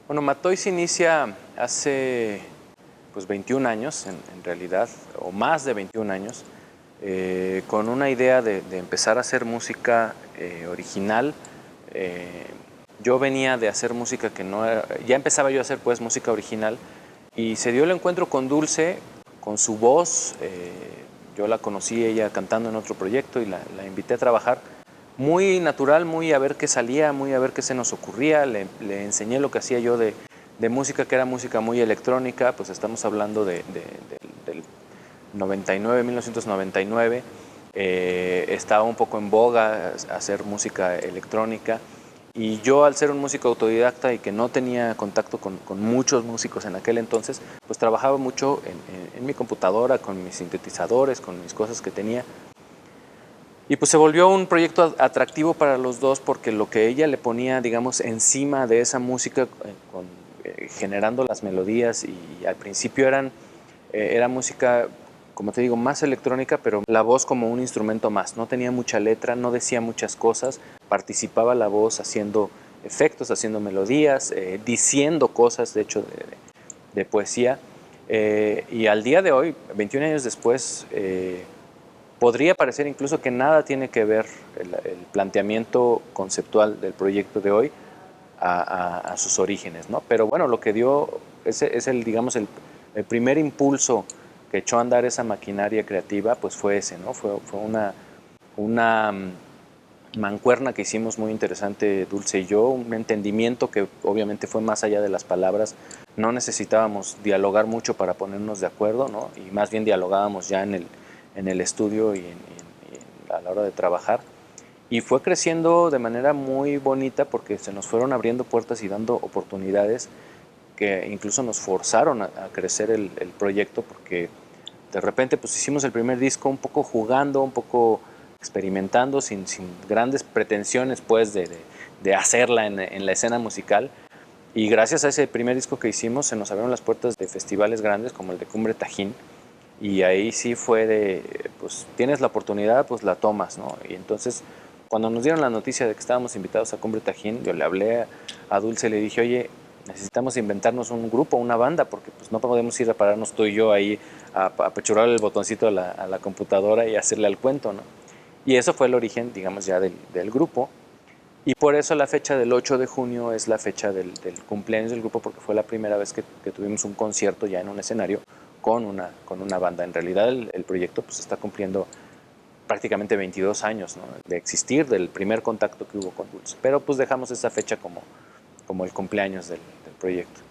Bueno, Matoy se inicia hace pues 21 años en realidad, o más de 21 años, con una idea de empezar a hacer música original. Yo venía de hacer música que no era, ya empezaba yo a hacer pues música original, y se dio el encuentro con Dulce, con su voz. Yo la conocí ella cantando en otro proyecto y la invité a trabajar. Muy natural, muy a ver qué salía, muy a ver qué se nos ocurría. Le enseñé lo que hacía yo de música, que era música muy electrónica. Pues estamos hablando del 99, 1999. Estaba un poco en boga hacer música electrónica. Y yo, al ser un músico autodidacta y que no tenía contacto con muchos músicos en aquel entonces, pues trabajaba mucho en mi computadora, con mis sintetizadores, con mis cosas que tenía. Y pues se volvió un proyecto atractivo para los dos, porque lo que ella le ponía, digamos, encima de esa música, generando las melodías, y al principio era música, como te digo, más electrónica, pero la voz como un instrumento más. No tenía mucha letra, no decía muchas cosas, participaba la voz haciendo efectos, haciendo melodías, diciendo cosas, de hecho, de poesía. Y al día de hoy, 21 años después, podría parecer incluso que nada tiene que ver el planteamiento conceptual del proyecto de hoy a sus orígenes, ¿no? Pero bueno, lo que dio es digamos, el primer impulso que echó a andar esa maquinaria creativa, pues fue ese, ¿no? Fue una mancuerna que hicimos muy interesante, Dulce y yo, un entendimiento que obviamente fue más allá de las palabras. No necesitábamos dialogar mucho para ponernos de acuerdo, ¿no? Y más bien dialogábamos ya en el estudio y a la hora de trabajar. Y fue creciendo de manera muy bonita, porque se nos fueron abriendo puertas y dando oportunidades que incluso nos forzaron a crecer el proyecto, porque de repente pues hicimos el primer disco un poco jugando, un poco experimentando, sin grandes pretensiones pues de hacerla en la escena musical. Y gracias a ese primer disco que hicimos se nos abrieron las puertas de festivales grandes como el de Cumbre Tajín. Y ahí sí fue pues tienes la oportunidad, pues la tomas, ¿no? Y entonces, cuando nos dieron la noticia de que estábamos invitados a Cumbre Tajín, yo le hablé a Dulce y le dije, oye, necesitamos inventarnos un grupo, una banda, porque pues no podemos ir a pararnos tú y yo ahí a apechurar el botoncito a la computadora y hacerle al cuento, ¿no? Y eso fue el origen, digamos, ya del grupo. Y por eso la fecha del 8 de junio es la fecha del cumpleaños del grupo, porque fue la primera vez que tuvimos un concierto ya en un escenario con una banda. En realidad el proyecto pues está cumpliendo prácticamente 22 años, ¿no?, de existir, del primer contacto que hubo con Dulce. Pero pues dejamos esa fecha como el cumpleaños del proyecto.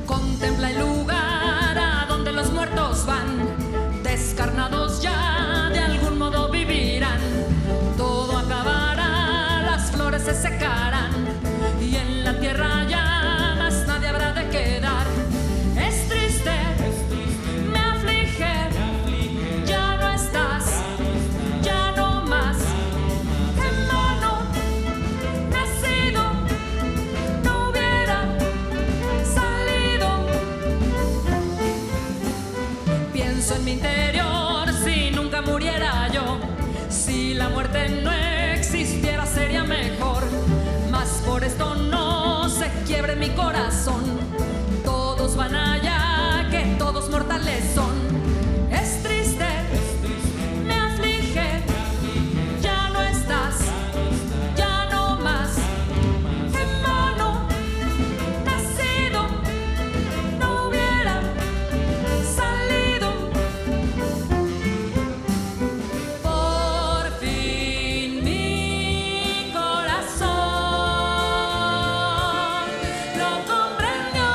Contempla el lugar a donde los muertos van, descarnados ya de algún modo vivirán. Todo acabará, las flores se secarán y en la tierra ya más nadie habrá de quedar. Es triste, me aflige, ya no estás, ya no más. En vano nacido no hubiera salido. Pienso en mi interior, si nunca muriera yo, si la muerte no existe. mejor, mas por esto no se quiebre mi corazón. Todos van allá, que todos mortales son. Es triste, me aflige, ya no estás, ya no más. En vano nacido, no hubiera salido. Por fin mi corazón lo comprendió.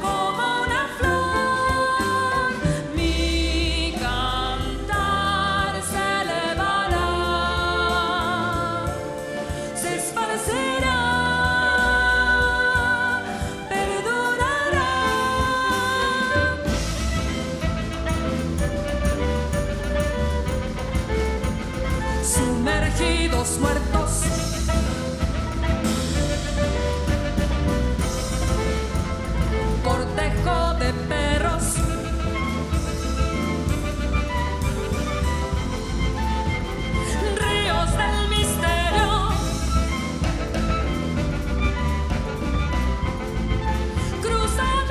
Como una flor, mi cantar se elevará, se esparcerá, perdurará. Sumergidos muertos, cortejo de perros, ríos del misterio, cruzarán.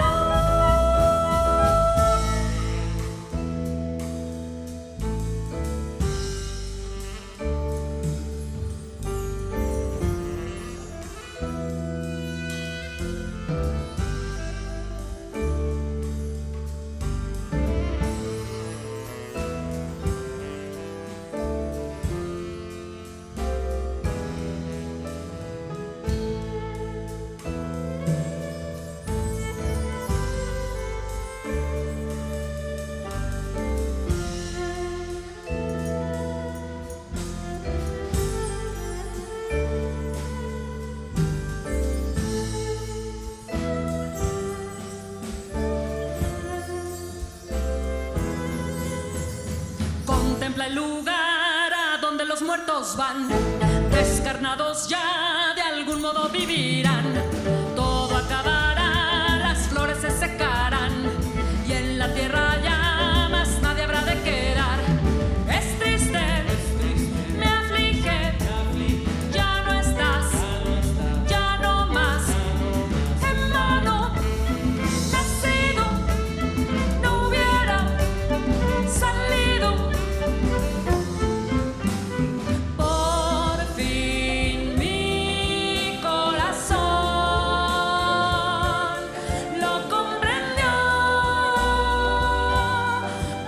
Contempla el lugar a donde los muertos van, descarnados ya de algún modo vivirán. Todo acabará, las flores se secarán, y en la tierra ya más nadie habrá de quedar. Es triste, me aflige, ya no estás, ya no más. En vano nacido, no hubiera salido. Por fin mi corazón lo comprendió.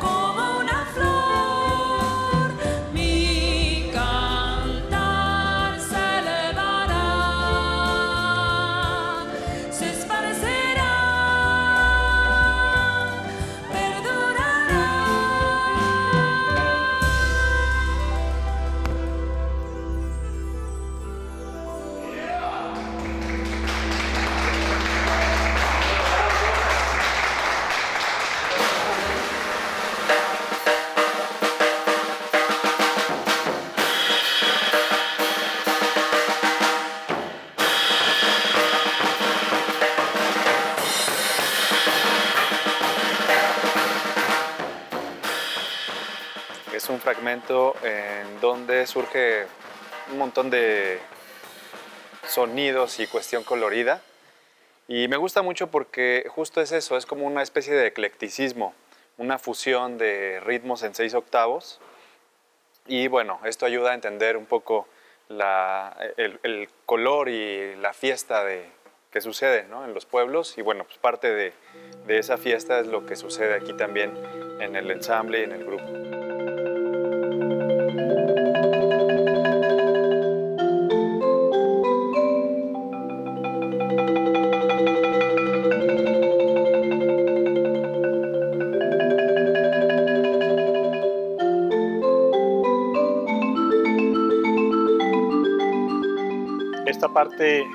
Como una flor, mi cantar se elevará, se esparcerá, perdurará. Es un fragmento en donde surge un montón de sonidos y cuestión colorida. Y me gusta mucho porque justo es eso, es como una especie de eclecticismo, una fusión de ritmos en 6 octavos. Y bueno, esto ayuda a entender un poco el color y la fiesta que sucede, ¿no?, en los pueblos. Y bueno, pues parte de esa fiesta es lo que sucede aquí también en el ensamble y en el grupo. Esta parte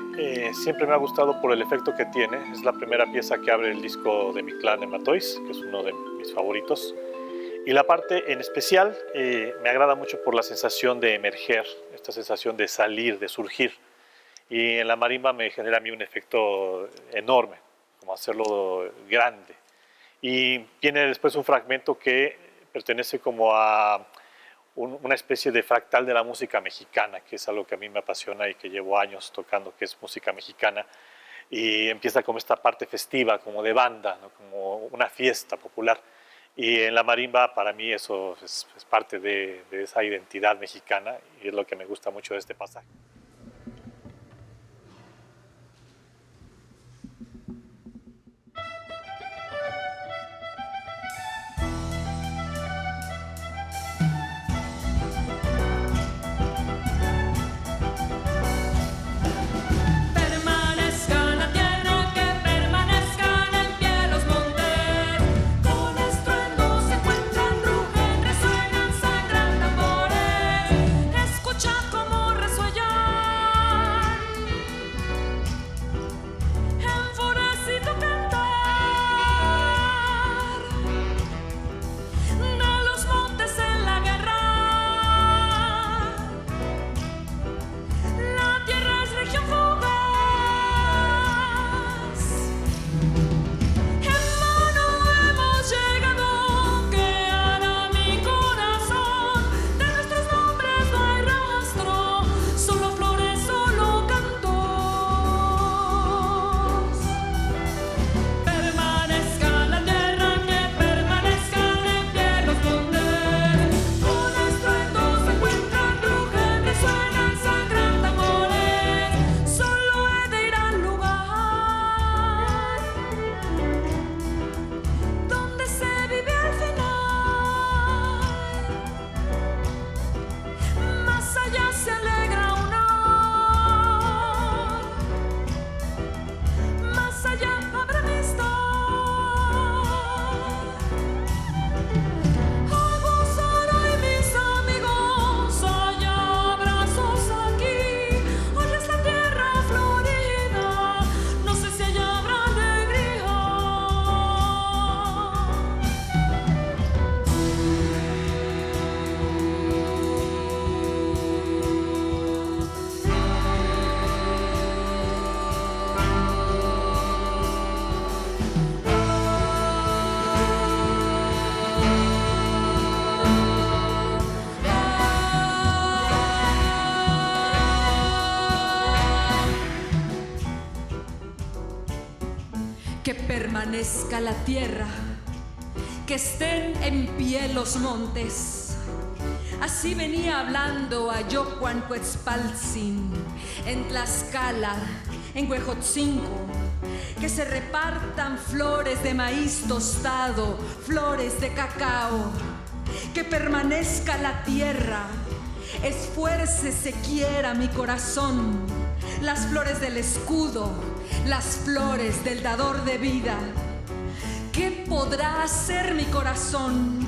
siempre me ha gustado por el efecto que tiene. Es la primera pieza que abre el disco de Mi Clan de Matois, que es uno de mis favoritos. Y la parte en especial me agrada mucho por la sensación de emerger, esta sensación de salir, de surgir. Y en la marimba me genera a mí un efecto enorme, como hacerlo grande. Y tiene después un fragmento que pertenece como a una especie de fractal de la música mexicana, que es algo que a mí me apasiona y que llevo años tocando, que es música mexicana. Y empieza como esta parte festiva, como de banda, ¿no? Como una fiesta popular. Y en la marimba, para mí, eso es parte de esa identidad mexicana y es lo que me gusta mucho de este pasaje. Que permanezca la tierra, que estén en pie los montes. Así venía hablando a Yocuancuetzpaltzin, en Tlaxcala, en Huejotzinco, que se repartan flores de maíz tostado, flores de cacao, que permanezca la tierra, esfuércese quiera mi corazón, las flores del escudo, las flores del dador de vida. ¿Qué podrá hacer mi corazón?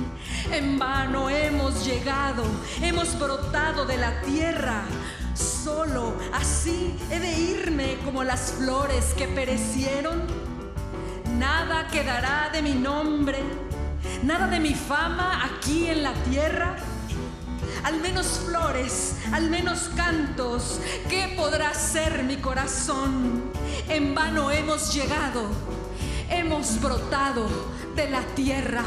En vano hemos llegado, hemos brotado de la tierra. Solo así he de irme como las flores que perecieron. Nada quedará de mi nombre, nada de mi fama aquí en la tierra. Al menos flores, al menos cantos, ¿qué podrá ser mi corazón? En vano hemos llegado, hemos brotado de la tierra.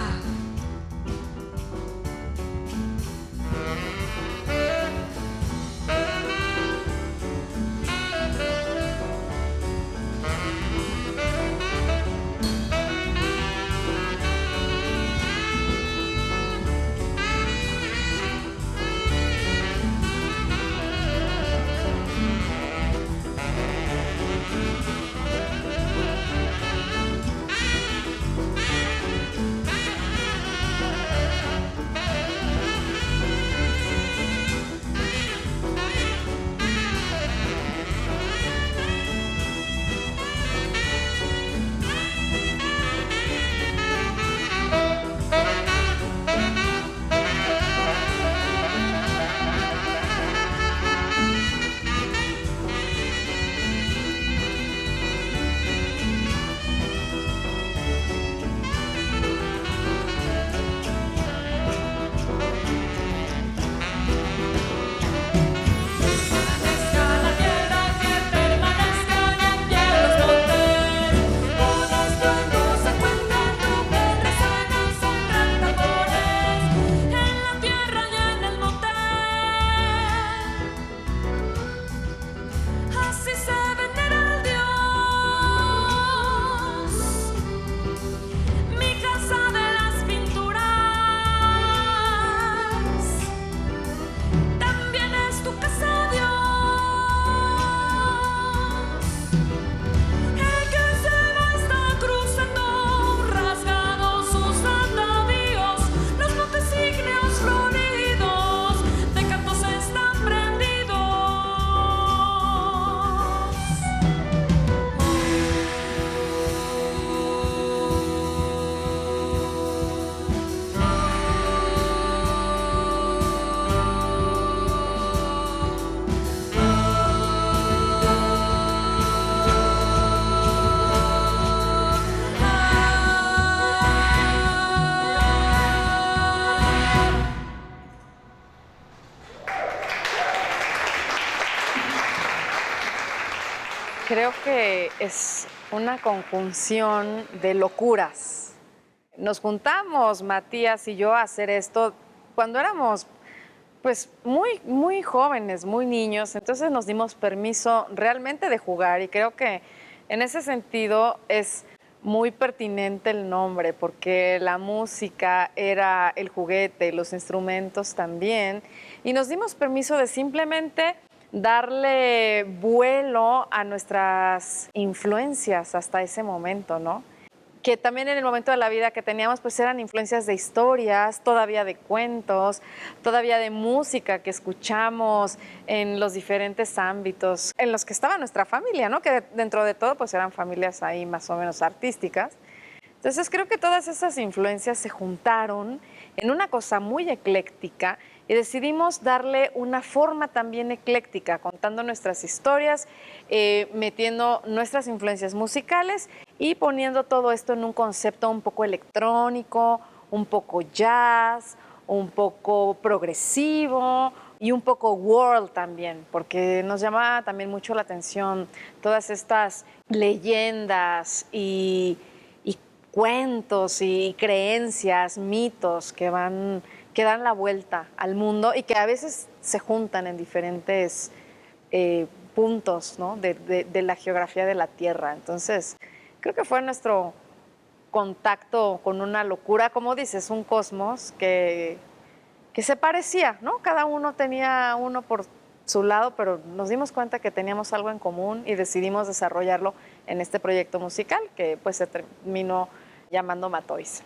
Creo que es una conjunción de locuras. Nos juntamos, Matías y yo, a hacer esto cuando éramos pues muy jóvenes, muy niños, entonces nos dimos permiso realmente de jugar y creo que en ese sentido es muy pertinente el nombre porque la música era el juguete, los instrumentos también y nos dimos permiso de simplemente darle vuelo a nuestras influencias hasta ese momento, ¿no? Que también en el momento de la vida que teníamos, pues eran influencias de historias, todavía de cuentos, todavía de música que escuchamos en los diferentes ámbitos en los que estaba nuestra familia, ¿no? Que dentro de todo, pues eran familias ahí más o menos artísticas. Entonces creo que todas esas influencias se juntaron en una cosa muy ecléctica y decidimos darle una forma también ecléctica, contando nuestras historias, metiendo nuestras influencias musicales y poniendo todo esto en un concepto un poco electrónico, un poco jazz, un poco progresivo y un poco world también, porque nos llama también mucho la atención todas estas leyendas y cuentos y creencias, mitos que dan la vuelta al mundo y que a veces se juntan en diferentes puntos, ¿no? de la geografía de la Tierra. Entonces, creo que fue nuestro contacto con una locura, como dices, un cosmos que se parecía, ¿no? Cada uno tenía uno por su lado, pero nos dimos cuenta que teníamos algo en común y decidimos desarrollarlo en este proyecto musical que pues se terminó llamando Matoys.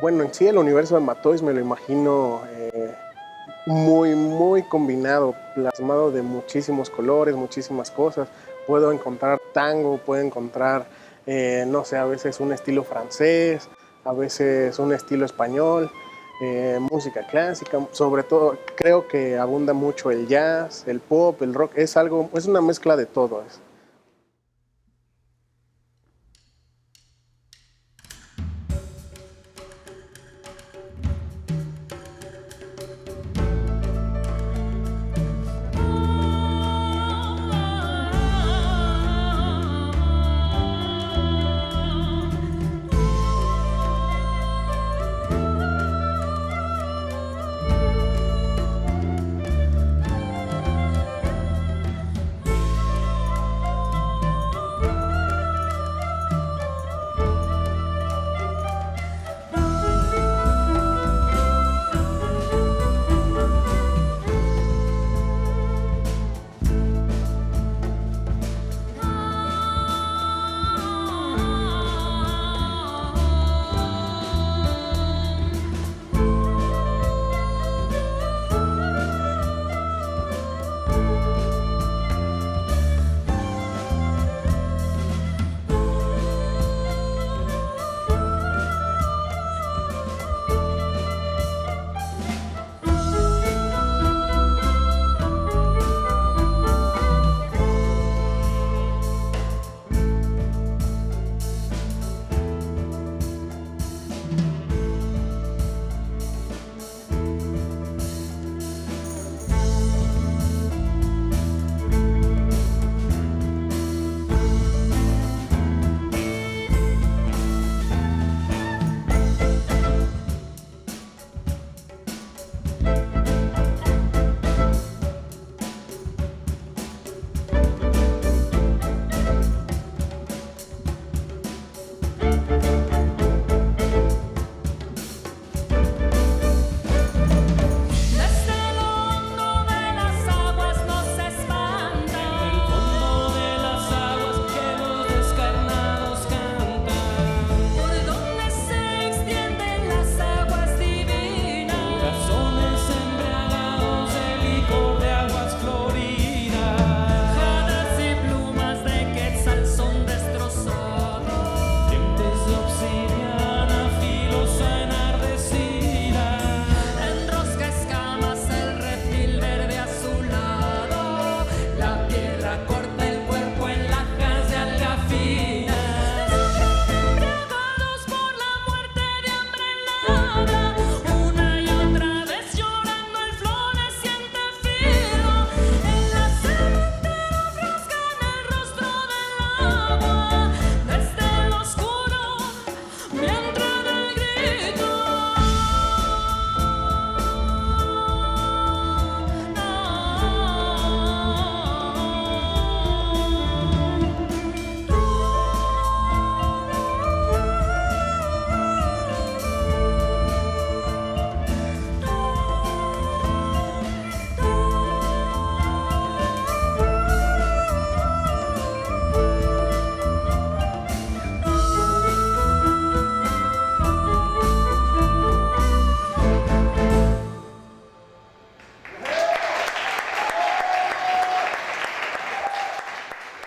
bueno, en sí el universo de Matoys me lo imagino muy, muy combinado, plasmado de muchísimos colores, muchísimas cosas. Puedo encontrar tango, puedo encontrar, no sé, a veces un estilo francés, a veces un estilo español, música clásica. Sobre todo, creo que abunda mucho el jazz, el pop, el rock. Es una mezcla de todo eso.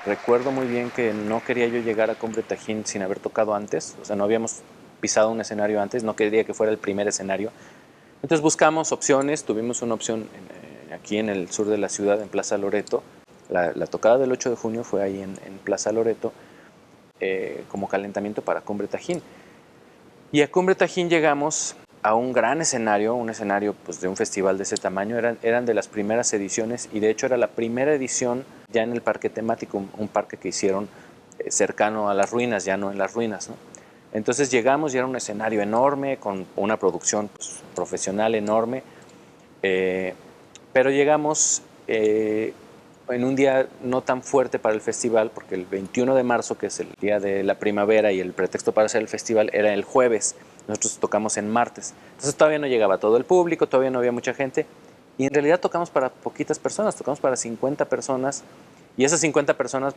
Recuerdo muy bien que no quería yo llegar a Cumbre Tajín sin haber tocado antes, o sea, no habíamos pisado un escenario antes, no quería que fuera el primer escenario. Entonces buscamos opciones, tuvimos una opción aquí en el sur de la ciudad, en Plaza Loreto. La tocada del 8 de junio fue ahí en Plaza Loreto como calentamiento para Cumbre Tajín. Y a Cumbre Tajín llegamos a un gran escenario, un escenario pues, de un festival de ese tamaño. Eran de las primeras ediciones y de hecho era la primera edición ya en el parque temático, un parque que hicieron cercano a las ruinas, ya no en las ruinas, ¿no? Entonces llegamos y era un escenario enorme, con una producción pues, profesional enorme, pero llegamos en un día no tan fuerte para el festival, porque el 21 de marzo, que es el día de la primavera y el pretexto para hacer el festival, era el jueves. Nosotros tocamos en martes. Entonces todavía no llegaba todo el público, todavía no había mucha gente. Y en realidad tocamos para poquitas personas, tocamos para 50 personas. Y esas 50 personas,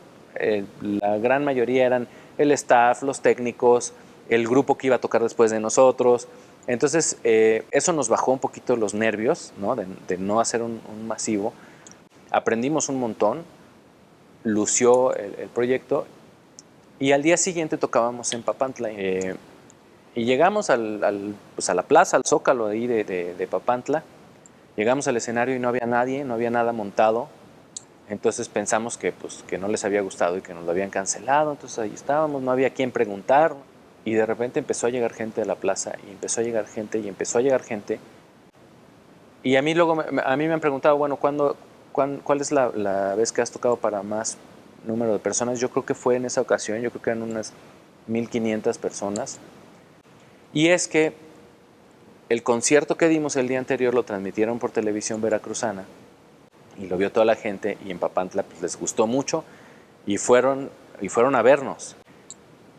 la gran mayoría eran el staff, los técnicos, el grupo que iba a tocar después de nosotros. Entonces, eso nos bajó un poquito los nervios, ¿no? De no hacer un masivo. Aprendimos un montón, lució el proyecto, y al día siguiente tocábamos en Papantla. Y llegamos pues a la plaza, al Zócalo de ahí de Papantla. Llegamos al escenario y no había nadie, no había nada montado. Entonces pensamos que, pues, que no les había gustado y que nos lo habían cancelado. Entonces ahí estábamos, no había quien preguntar. Y de repente empezó a llegar gente a la plaza, y empezó a llegar gente, y empezó a llegar gente. Y a mí luego a mí me han preguntado, bueno, ¿cuál es la vez que has tocado para más número de personas? Yo creo que fue en esa ocasión, yo creo que eran unas 1,500 personas. Y es que el concierto que dimos el día anterior lo transmitieron por televisión veracruzana, y lo vio toda la gente, y en Papantla pues, les gustó mucho, y fueron a vernos.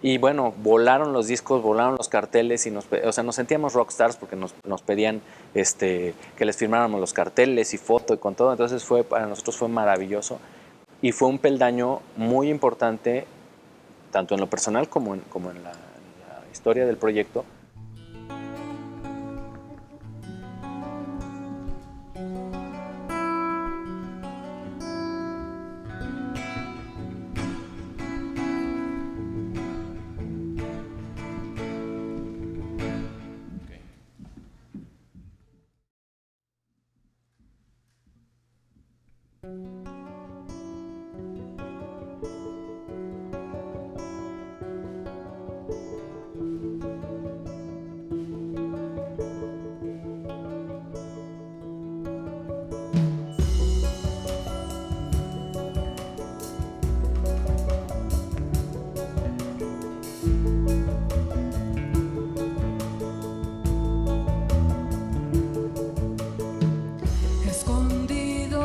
Y bueno, volaron los discos, volaron los carteles, y nos sentíamos rockstars porque nos pedían que les firmáramos los carteles y foto y con todo. Entonces para nosotros fue maravilloso, y fue un peldaño muy importante, tanto en lo personal como en la historia del proyecto. Escondido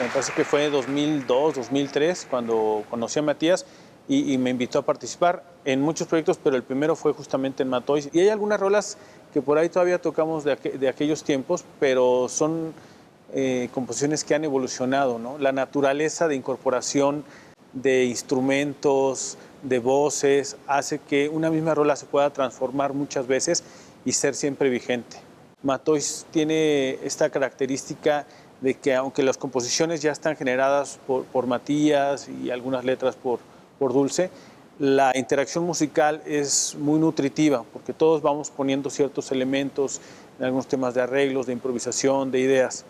parece que fue 2002, 2003, cuando conocí a Matías y me invitó a participar en muchos proyectos, pero el primero fue justamente en Matoys. Y hay algunas rolas que por ahí todavía tocamos de aquellos tiempos, pero son composiciones que han evolucionado, ¿no? La naturaleza de incorporación de instrumentos, de voces, hace que una misma rola se pueda transformar muchas veces y ser siempre vigente. Matoys tiene esta característica de que aunque las composiciones ya están generadas por Matías y algunas letras por Dulce, la interacción musical es muy nutritiva porque todos vamos poniendo ciertos elementos en algunos temas de arreglos, de improvisación, de ideas.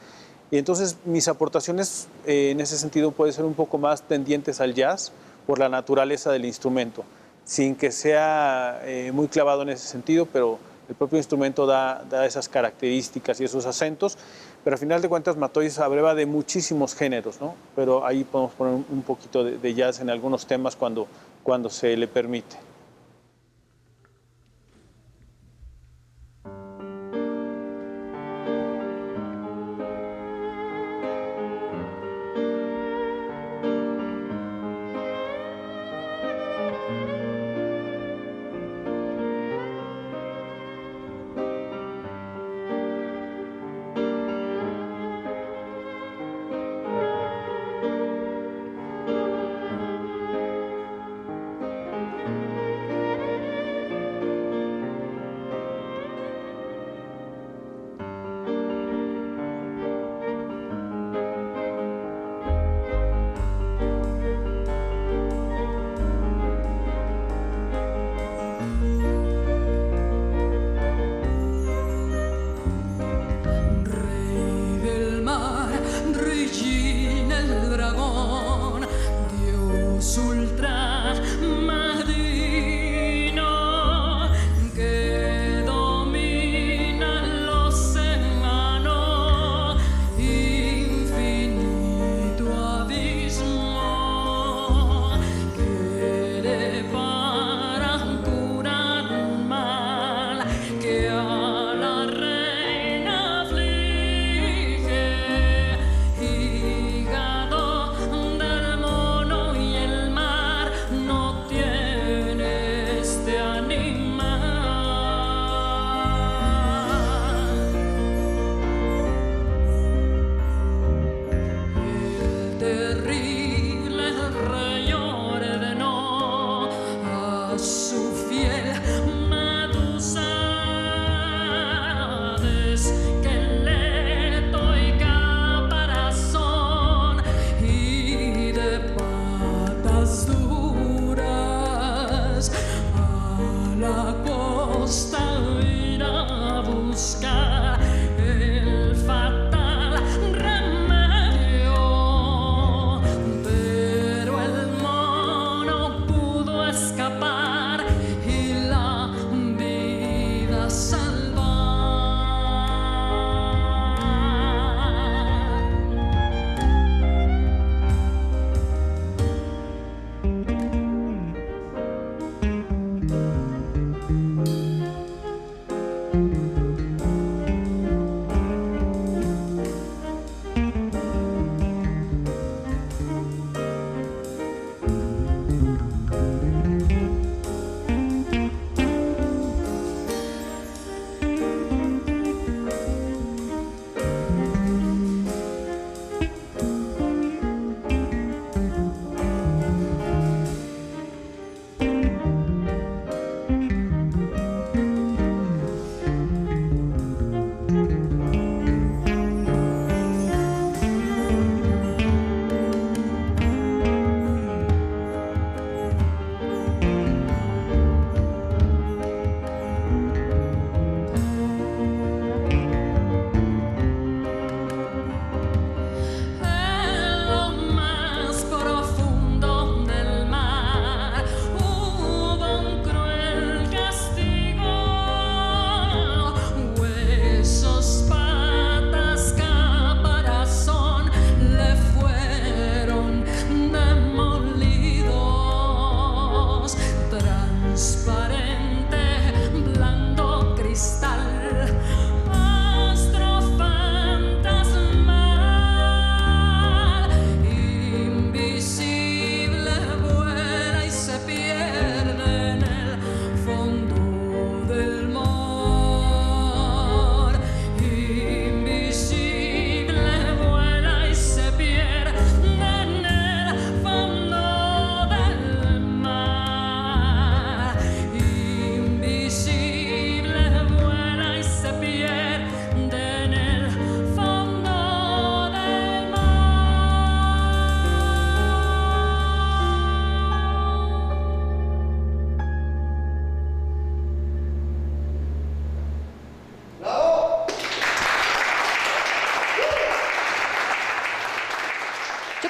Y entonces mis aportaciones en ese sentido pueden ser un poco más tendientes al jazz por la naturaleza del instrumento, sin que sea muy clavado en ese sentido, pero el propio instrumento da esas características y esos acentos, pero al final de cuentas Matoys abreva de muchísimos géneros, ¿no? Pero ahí podemos poner un poquito de jazz en algunos temas cuando se le permite.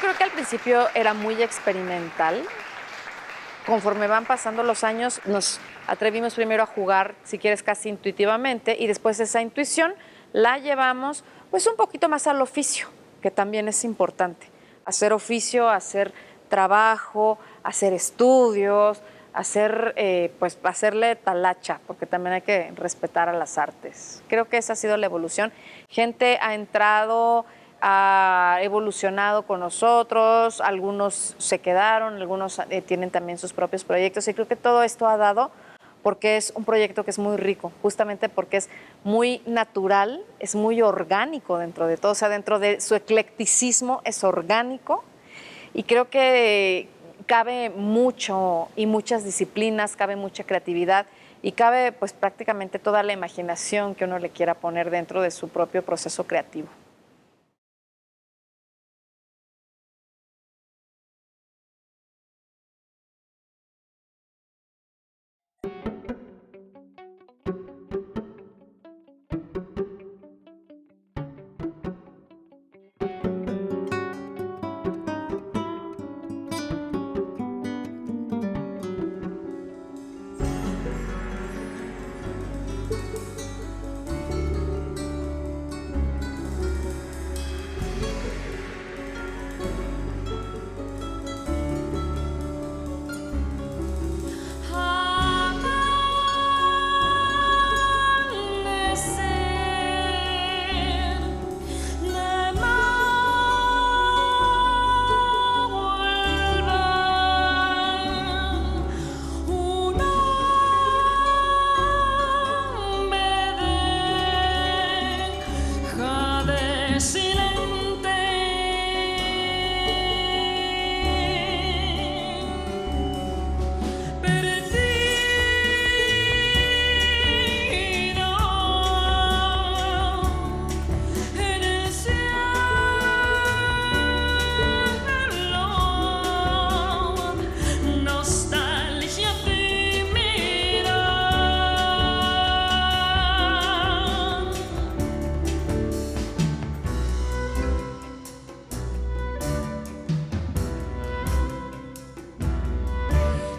creo que al principio era muy experimental. Conforme van pasando los años, nos atrevimos primero a jugar, si quieres, casi intuitivamente, y después esa intuición la llevamos pues un poquito más al oficio, que también es importante. Hacer oficio, hacer trabajo, hacer estudios, hacerle talacha, porque también hay que respetar a las artes. Creo que esa ha sido la evolución. Gente ha entrado, ha evolucionado con nosotros, algunos se quedaron, algunos tienen también sus propios proyectos, y creo que todo esto ha dado porque es un proyecto que es muy rico, justamente porque es muy natural, es muy orgánico dentro de todo, o sea, dentro de su eclecticismo es orgánico, y creo que cabe mucho y muchas disciplinas, cabe mucha creatividad y cabe pues prácticamente toda la imaginación que uno le quiera poner dentro de su propio proceso creativo.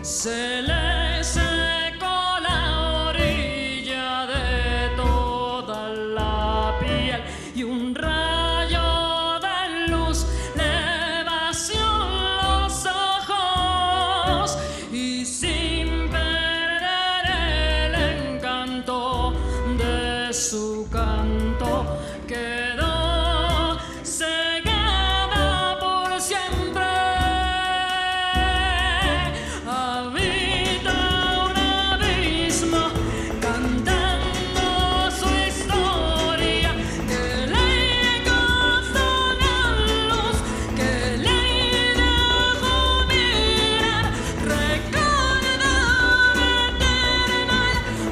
Se le secó la orilla de toda la piel y un rayo de luz le vació los ojos, y sin perder el encanto de su canto quedó cegada por siempre.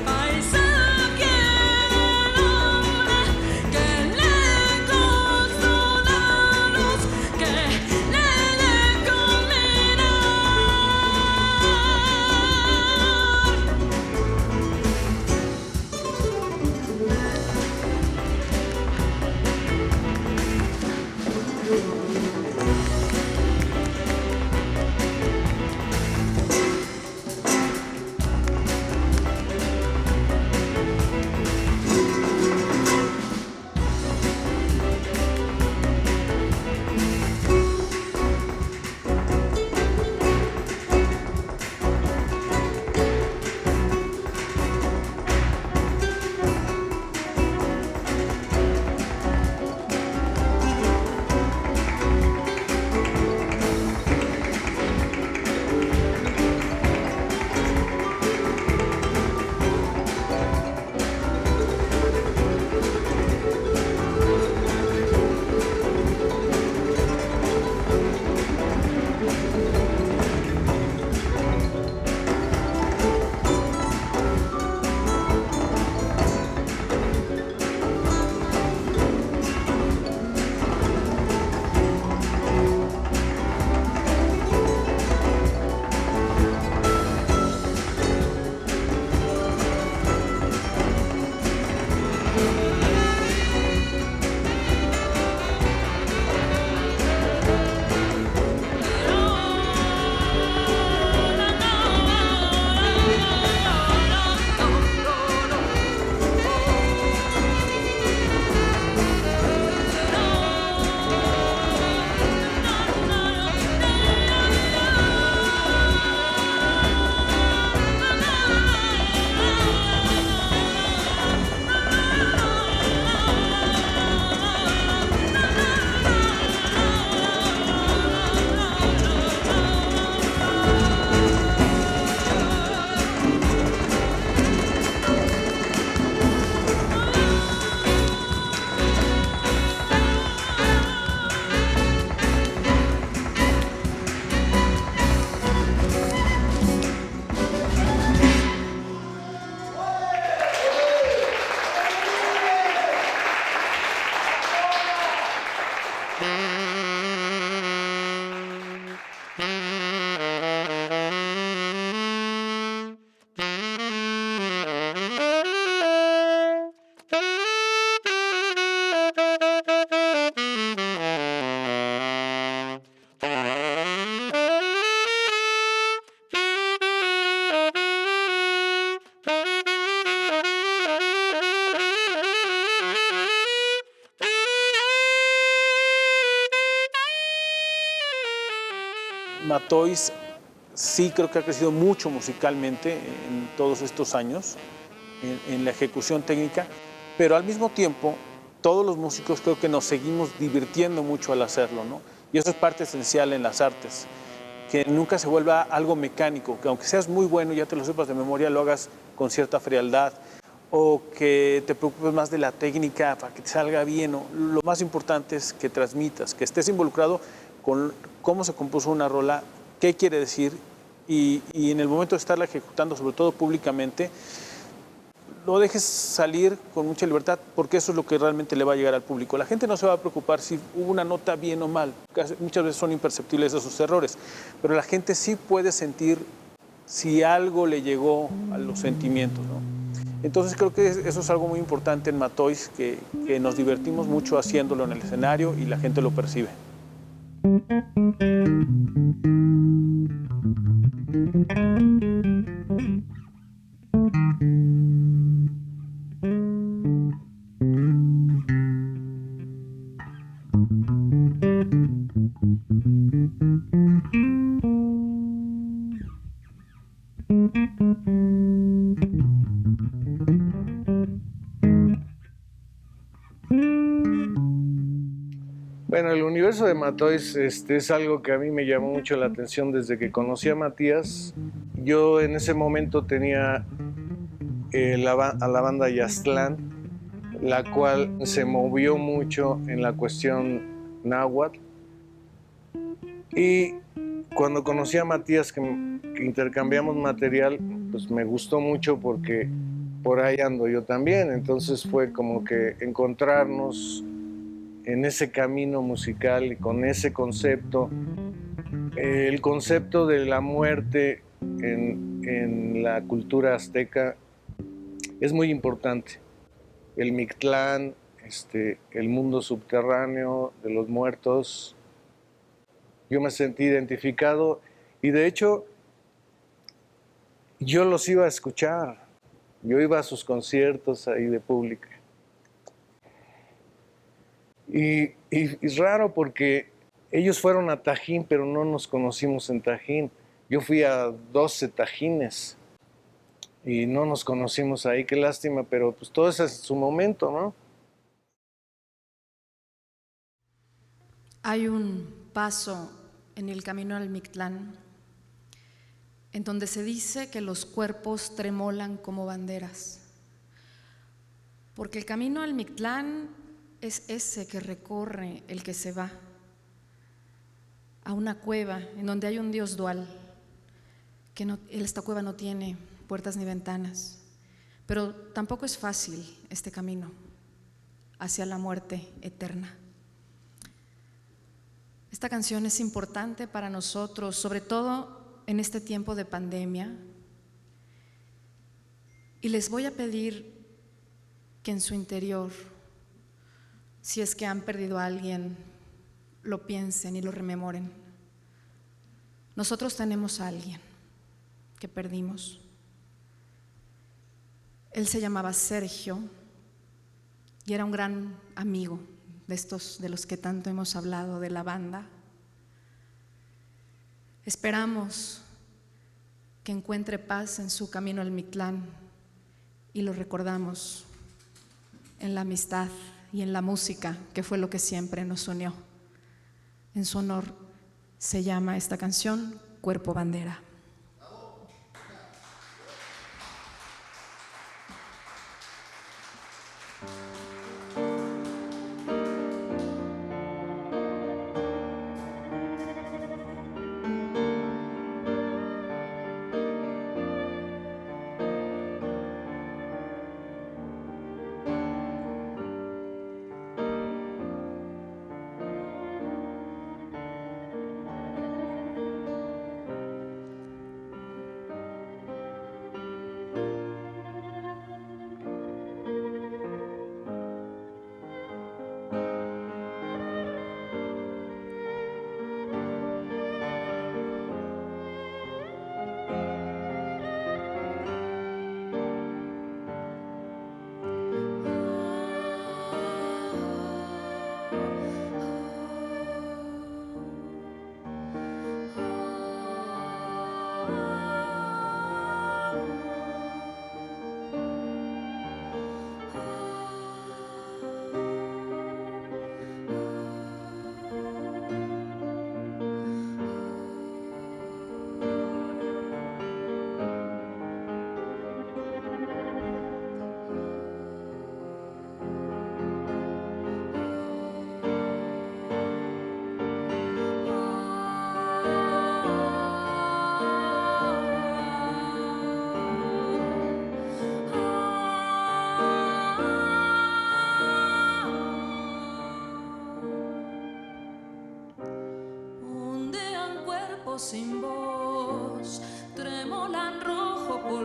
Paisaje Matois sí creo que ha crecido mucho musicalmente en todos estos años, en la ejecución técnica, pero al mismo tiempo todos los músicos creo que nos seguimos divirtiendo mucho al hacerlo, ¿no? Y eso es parte esencial en las artes, que nunca se vuelva algo mecánico, que aunque seas muy bueno y ya te lo sepas de memoria, lo hagas con cierta frialdad, o que te preocupes más de la técnica para que te salga bien. ¿No? Lo más importante es que transmitas, que estés involucrado con cómo se compuso una rola, qué quiere decir, y en el momento de estarla ejecutando, sobre todo públicamente, lo dejes salir con mucha libertad, porque eso es lo que realmente le va a llegar al público. La gente no se va a preocupar si hubo una nota bien o mal, muchas veces son imperceptibles esos errores, pero la gente sí puede sentir si algo le llegó a los sentimientos, ¿no? Entonces creo que eso es algo muy importante en Matois, que nos divertimos mucho haciéndolo en el escenario y la gente lo percibe. Bueno, el universo de Matois es algo que a mí me llamó mucho la atención desde que conocí a Matías. Yo en ese momento tenía a la banda Yaztlán, la cual se movió mucho en la cuestión náhuatl. Y cuando conocí a Matías, que intercambiamos material, pues me gustó mucho porque por ahí ando yo también. Entonces fue como que encontrarnos en ese camino musical y con ese concepto. El concepto de la muerte en la cultura azteca es muy importante. El Mictlán, el mundo subterráneo de los muertos. Yo me sentí identificado y de hecho yo los iba a escuchar. Yo iba a sus conciertos ahí de público. Y es raro porque ellos fueron a Tajín, pero no nos conocimos en Tajín. Yo fui a 12 Tajines y no nos conocimos ahí. Qué lástima, pero pues todo ese es su momento, ¿no? Hay un paso en el camino al Mictlán en donde se dice que los cuerpos tremolan como banderas, porque el camino al Mictlán es ese que recorre el que se va a una cueva en donde hay un Dios dual, que esta cueva no tiene puertas ni ventanas, pero tampoco es fácil este camino hacia la muerte eterna. Esta canción es importante para nosotros, sobre todo en este tiempo de pandemia, y les voy a pedir que en su interior, si es que han perdido a alguien, lo piensen y lo rememoren. Nosotros tenemos a alguien que perdimos. Él se llamaba Sergio y era un gran amigo de estos de los que tanto hemos hablado, de la banda. Esperamos que encuentre paz en su camino al Mictlán y lo recordamos en la amistad y en la música, que fue lo que siempre nos unió. En su honor se llama esta canción Cuerpo Bandera.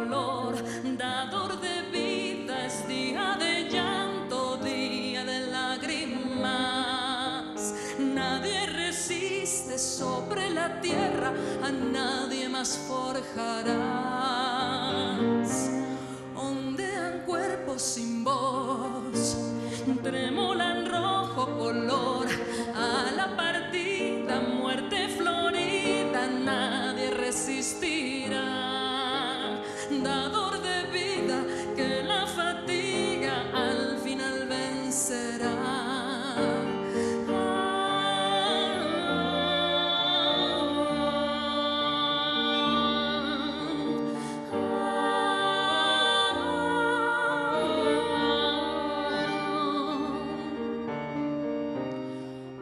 color, dador de vida, es día de llanto, día de lágrimas. Nadie resiste sobre la tierra, a nadie más forjarás. Ondean cuerpos sin voz, tremolan rojo color, a la partida, muerte florida, nadie resistirá. Dador de vida, que la fatiga al final vencerá.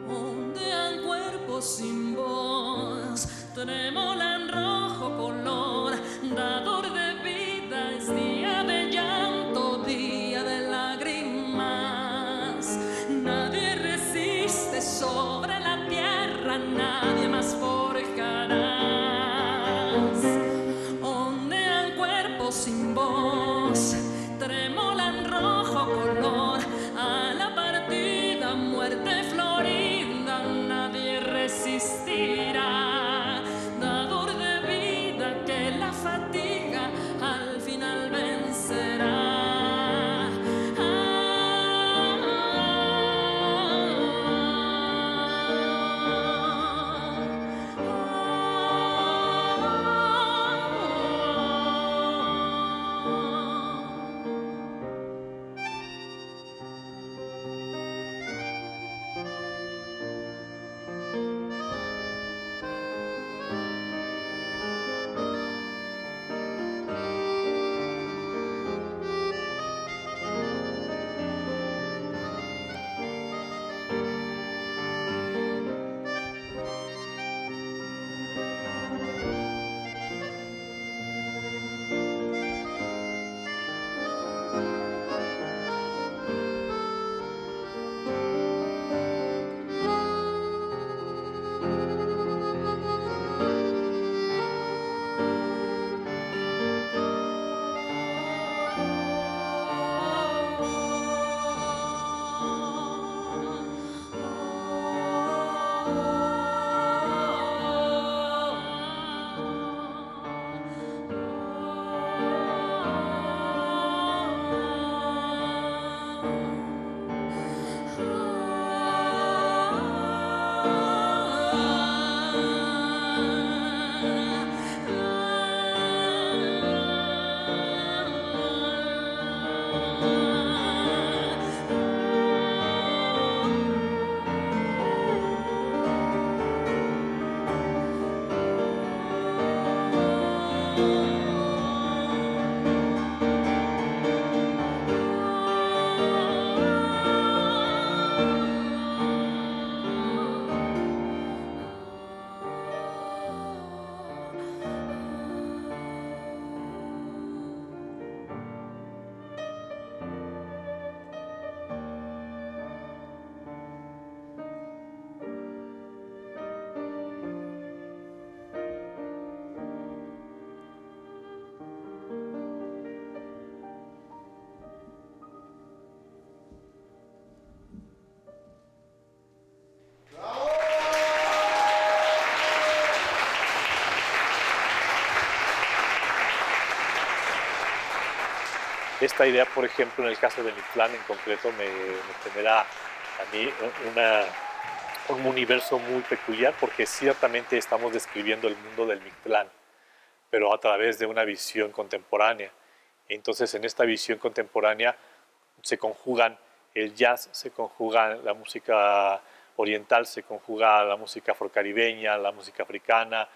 Ondean cuerpos sin voz, tremolan rojo color, dador de vida, es día de llanto, día de lágrimas. Nadie resiste sobre la tierra, nadie más forjarás. Ondean cuerpos sin voz, tremolan rojo color, a la partida, muerte florida, nadie resistirá. Dador de vida, que la fatiga al final vencerá. Esta idea, por ejemplo, en el caso de Mictlán en concreto, me genera a mí un universo muy peculiar, porque ciertamente estamos describiendo el mundo del Mictlán, pero a través de una visión contemporánea. Entonces, en esta visión contemporánea se conjugan el jazz, se conjuga la música oriental, se conjuga la música afrocaribeña, la música africana.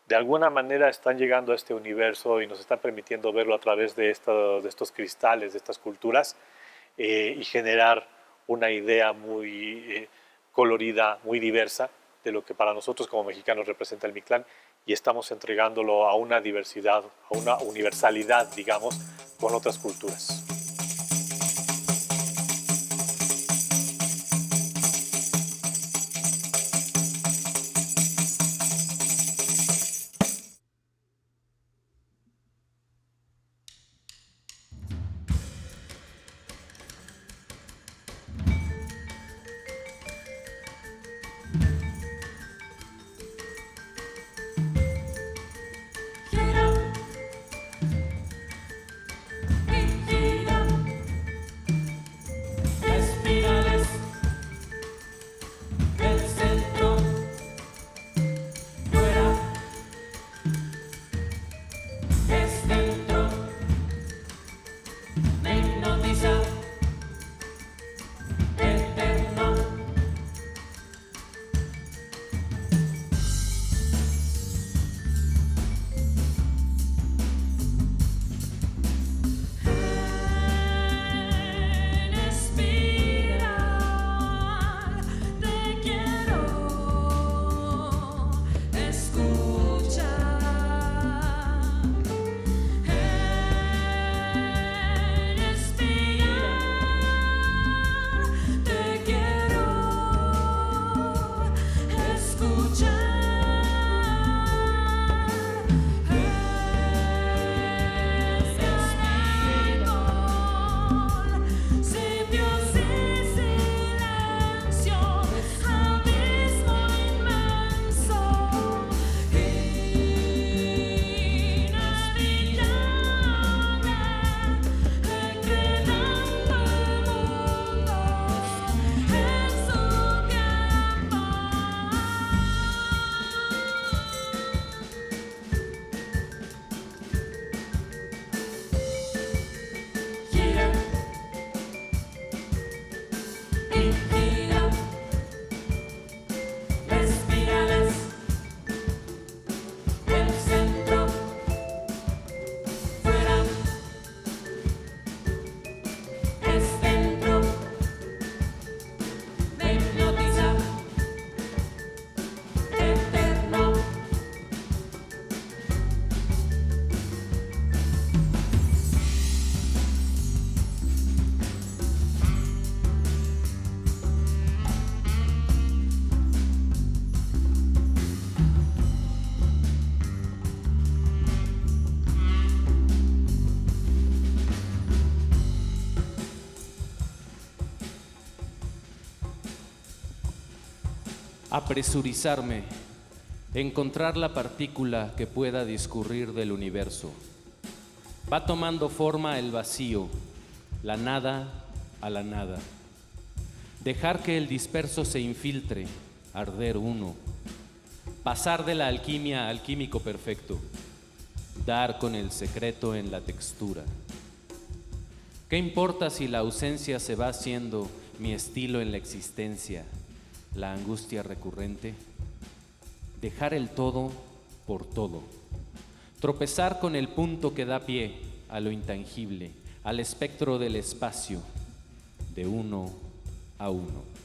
De alguna manera están llegando a este universo y nos están permitiendo verlo a través de estos cristales, de estas culturas, y generar una idea muy colorida, muy diversa de lo que para nosotros como mexicanos representa el Mictlán, y estamos entregándolo a una diversidad, a una universalidad, digamos, con otras culturas. Apresurizarme, encontrar la partícula que pueda discurrir del universo. Va tomando forma el vacío, la nada a la nada. Dejar que el disperso se infiltre, arder uno. Pasar de la alquimia al químico perfecto. Dar con el secreto en la textura. ¿Qué importa si la ausencia se va haciendo mi estilo en la existencia, la angustia recurrente? Dejar el todo por todo. Tropezar con el punto que da pie a lo intangible, al espectro del espacio, de uno a uno.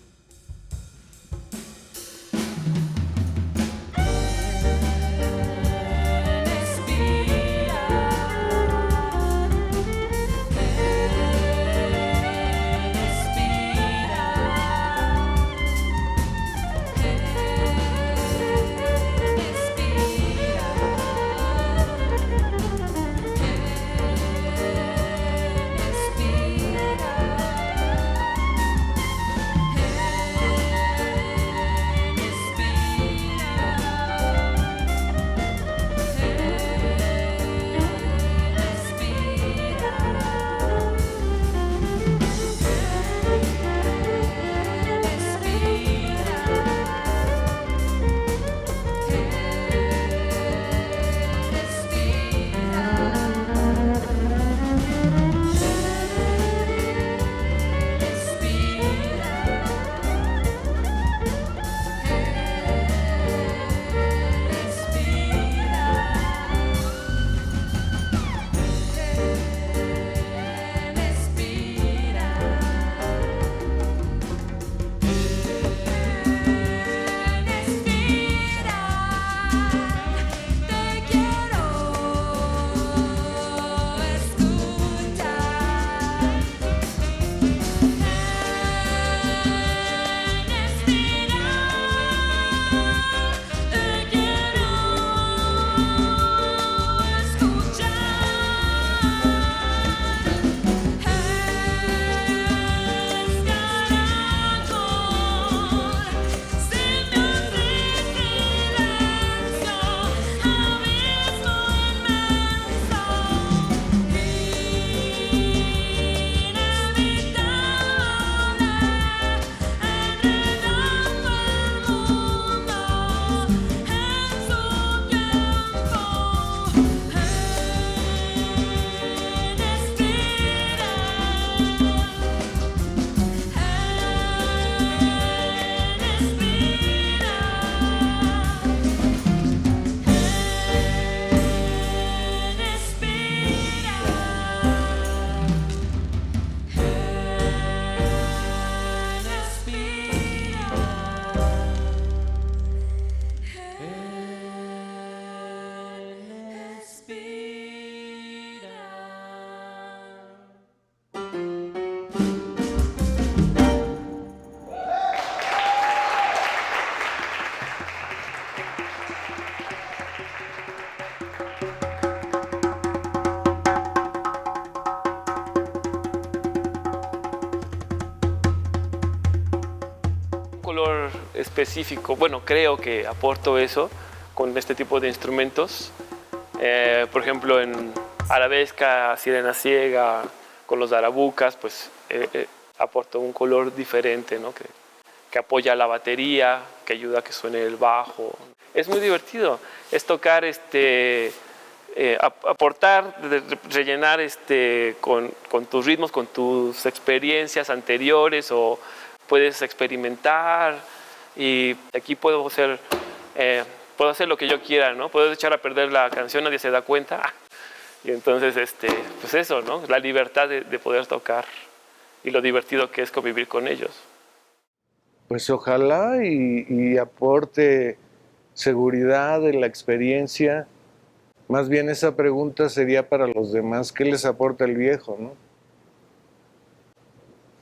Específico, bueno, creo que aporto eso con este tipo de instrumentos. Por ejemplo, en arabesca, sirena ciega, con los darabucas, pues aporto un color diferente, ¿no? que apoya la batería, que ayuda a que suene el bajo. Es muy divertido, es tocar, aportar, rellenar con tus ritmos, con tus experiencias anteriores, o puedes experimentar. Y aquí puedo hacer lo que yo quiera, ¿no? Puedo echar a perder la canción, nadie se da cuenta. Y entonces, pues eso, ¿no? La libertad de poder tocar y lo divertido que es convivir con ellos. Pues ojalá y aporte seguridad de la experiencia. Más bien esa pregunta sería para los demás, ¿qué les aporta el viejo, no?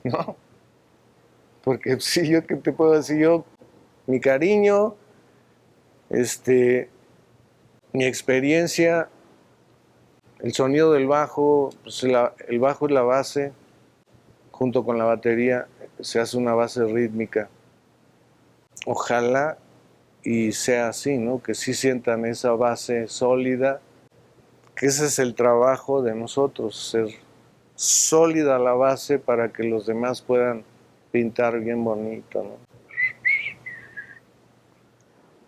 ¿No? Porque sí, yo qué te puedo decir, yo, mi cariño, mi experiencia, el sonido del bajo, pues el bajo es la base, junto con la batería se hace una base rítmica. ojalá y sea así, ¿no? Que sí sientan esa base sólida, que ese es el trabajo de nosotros, ser sólida la base para que los demás puedan pintar bien bonito, ¿no?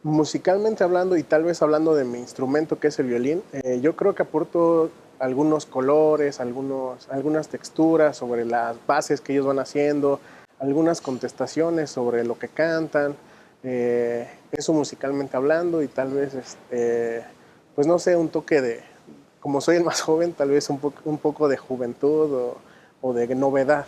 Musicalmente hablando y tal vez hablando de mi instrumento que es el violín, yo creo que aporto algunos colores, algunas texturas sobre las bases que ellos van haciendo, algunas contestaciones sobre lo que cantan, eso musicalmente hablando y tal vez, pues no sé, un toque de, como soy el más joven, tal vez un poco de juventud o de novedad.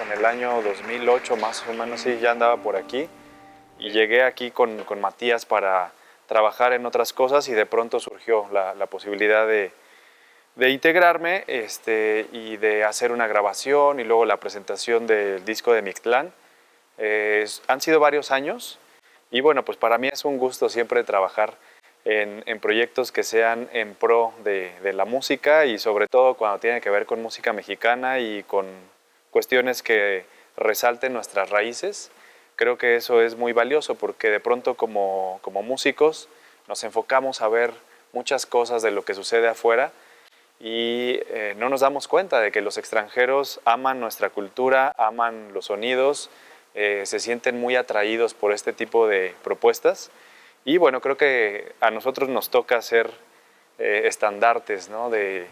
En el año 2008 más o menos, sí, ya andaba por aquí. llegué aquí con Matías para trabajar en otras cosas y de pronto surgió la posibilidad de integrarme y de hacer una grabación y luego la presentación del disco de Mictlán. Han sido varios años y bueno, pues para mí es un gusto siempre trabajar en proyectos que sean en pro de la música y sobre todo cuando tiene que ver con música mexicana y con cuestiones que resalten nuestras raíces. Creo que eso es muy valioso porque de pronto como músicos nos enfocamos a ver muchas cosas de lo que sucede afuera y no nos damos cuenta de que los extranjeros aman nuestra cultura, aman los sonidos, se sienten muy atraídos por este tipo de propuestas y bueno, creo que a nosotros nos toca ser estandartes, ¿no? de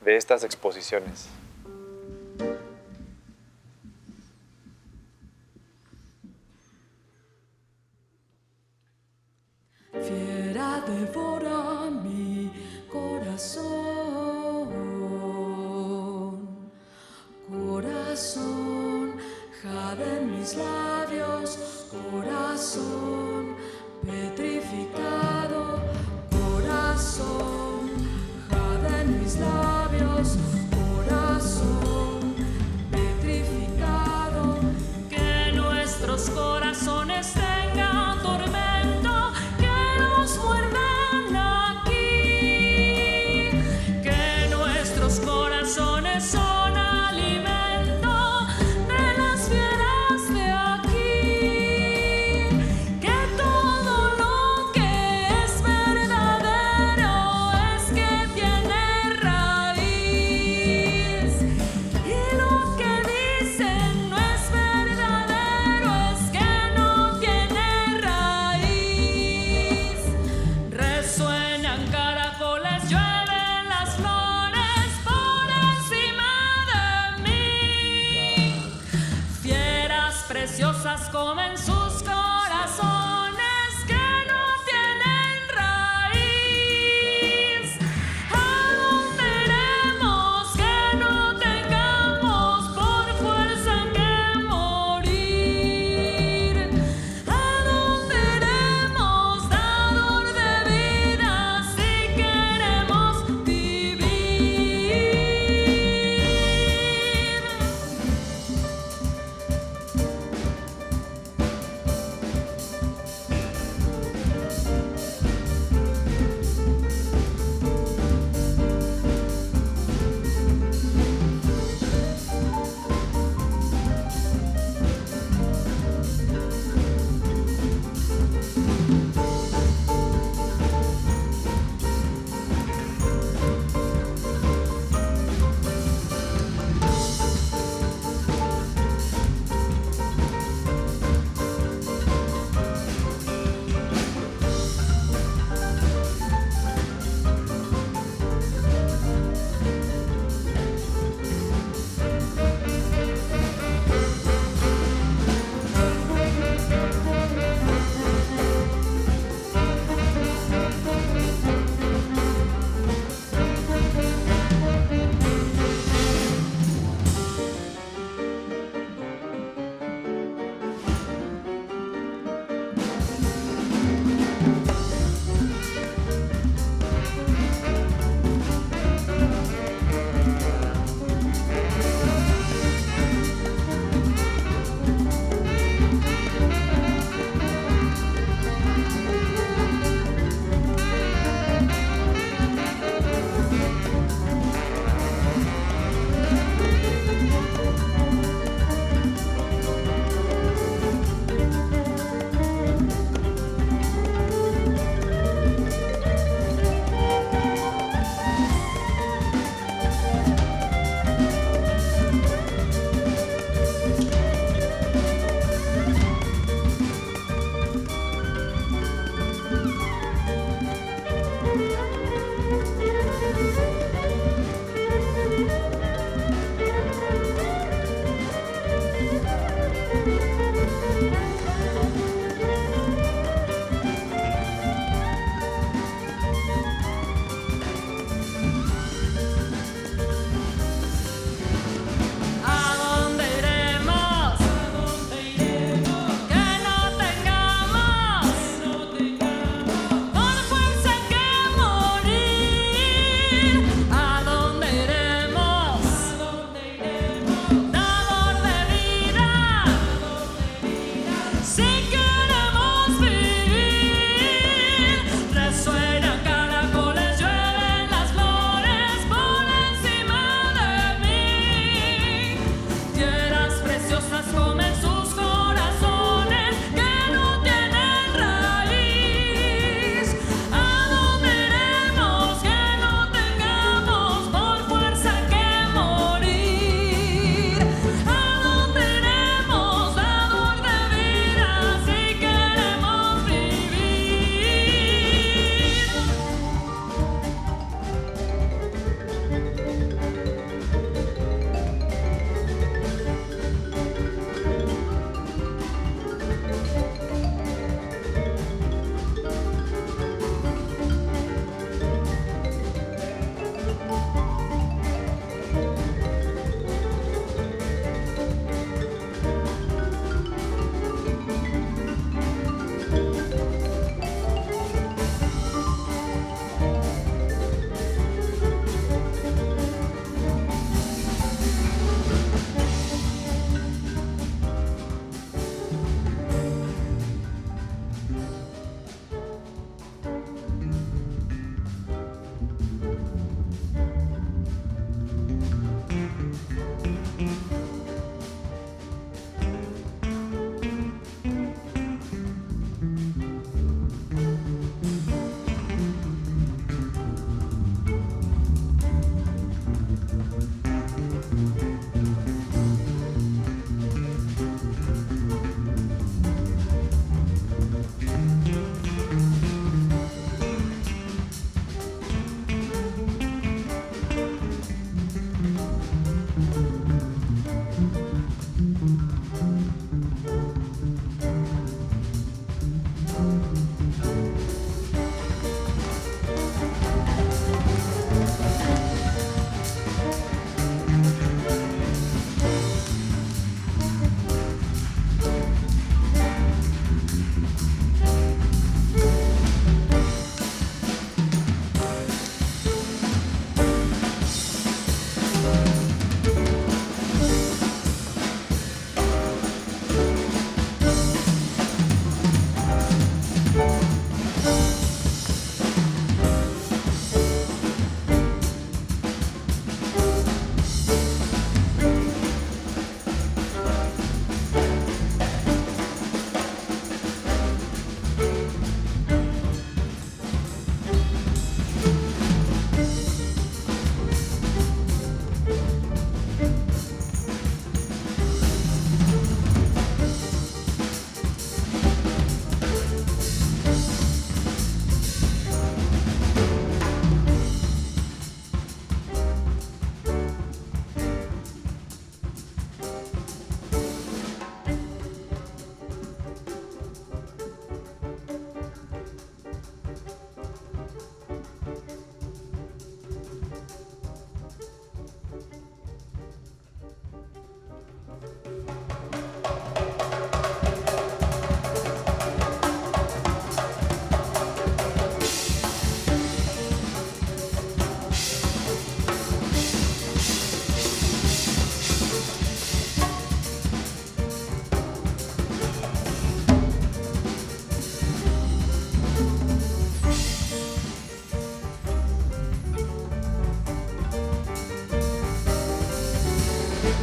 estas exposiciones. Fiera devora mi corazón, corazón, jade en mis labios, corazón, petrificado, corazón, jade en mis labios, corazón, petrificado, que nuestros corazones tengan tormento, que nos muerdan aquí, que nuestros corazones son alimento de las fieras de aquí, que todo lo que es verdadero es que tiene raíz y lo que dicen no es verdadero, es que no tiene raíz. Resuenan caracoles, llueven las flores por encima de mí. Fieras preciosas comen sus corazones que no tienen raíz. ¿A dónde iremos que no tengamos por fuerza que morir? ¿A dónde iremos, dador de vida, si queremos vivir?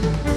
Thank you.